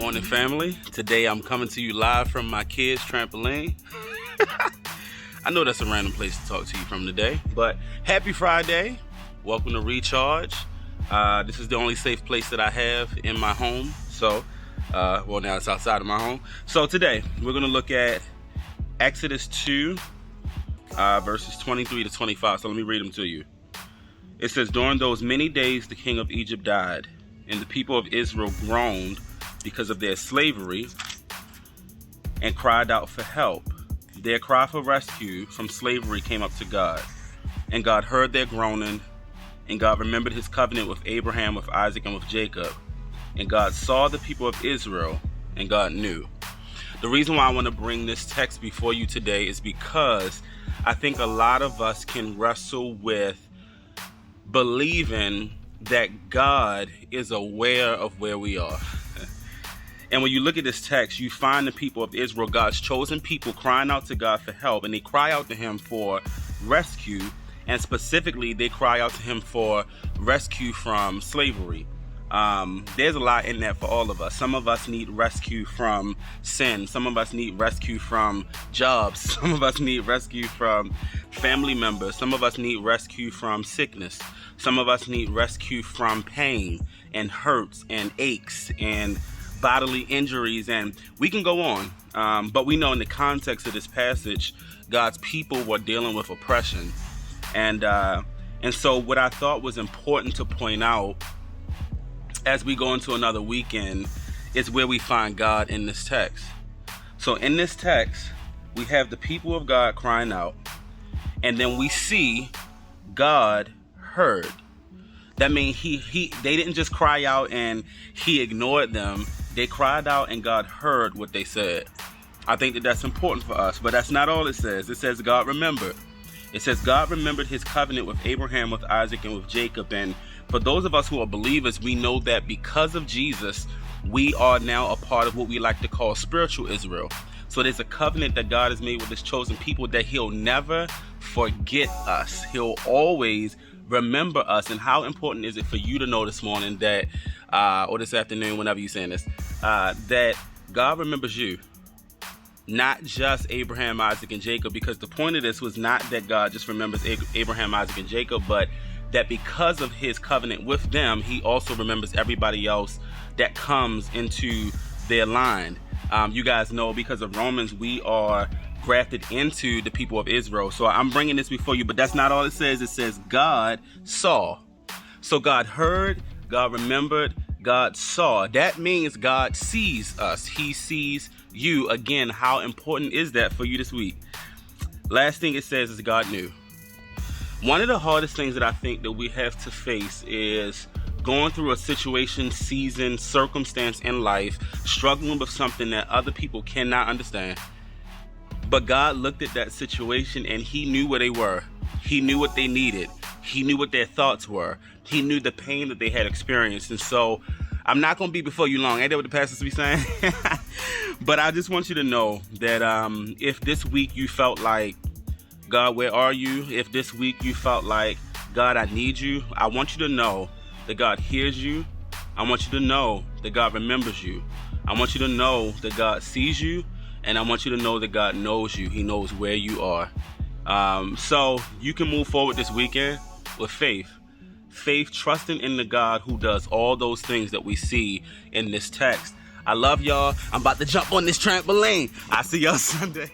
morning, family. Today I'm coming to you live from my kids' trampoline. I know that's a random place to talk to you from today, but happy Friday. Welcome to Recharge. This is the only safe place that I have in my home. So, now it's outside of my home. So today we're going to look at Exodus 2, verses 23 to 25. So let me read them to you. It says, "During those many days the king of Egypt died, and the people of Israel groaned because of their slavery and cried out for help. Their cry for rescue from slavery came up to God, and God heard their groaning, and God remembered his covenant with Abraham, with Isaac, and with Jacob. And God saw the people of Israel, and God knew." The reason why I want to bring this text before you today is because I think a lot of us can wrestle with believing that God is aware of where we are. And when you look at this text, you find the people of Israel, God's chosen people, crying out to God for help, and they cry out to him for rescue, and specifically they cry out to him for rescue from slavery. There's a lot in that for all of us. Some of us need rescue from sin. Some of us need rescue from jobs. Some of us need rescue from family members. Some of us need rescue from sickness. Some of us need rescue from pain and hurts and aches and bodily injuries, and we can go on. But we know in the context of this passage, God's people were dealing with oppression. And so what I thought was important to point out as we go into another weekend is where we find God in this text. So in this text, we have the people of God crying out, and then we see God heard. That means they didn't just cry out and he ignored them. They cried out and God heard what they said. I think that that's important for us, but that's not all it says. It says God remembered. It says God remembered his covenant with Abraham, with Isaac, and with Jacob. And for those of us who are believers, we know that because of Jesus, we are now a part of what we like to call spiritual Israel. So there's a covenant that God has made with his chosen people that he'll never forget us. He'll always remember us. And how important is it for you to know this morning that, or this afternoon, whenever you're saying this, that God remembers you, not just Abraham, Isaac, and Jacob, because the point of this was not that God just remembers Abraham, Isaac, and Jacob, but that because of his covenant with them, he also remembers everybody else that comes into their line. You guys know because of Romans, we are grafted into the people of Israel. So I'm bringing this before you, but that's not all it says. It says God saw. So God heard, God remembered, God saw. That means God sees us. He sees you. Again, how important is that for you this week? Last thing it says is God knew. One of the hardest things that I think that we have to face is going through a situation, season, circumstance in life, struggling with something that other people cannot understand. But God looked at that situation and he knew where they were. He knew what they needed. He knew what their thoughts were. He knew the pain that they had experienced. And so I'm not going to be before you long. Ain't that what the pastors be saying? But I just want you to know that if this week you felt like, God, where are you? If this week you felt like, God, I need you, I want you to know that God hears you. I want you to know that God remembers you. I want you to know that God sees you. And I want you to know that God knows you. He knows where you are. So you can move forward this weekend with faith. Faith, trusting in the God who does all those things that we see in this text. I love y'all. I'm about to jump on this trampoline. I'll see y'all Sunday.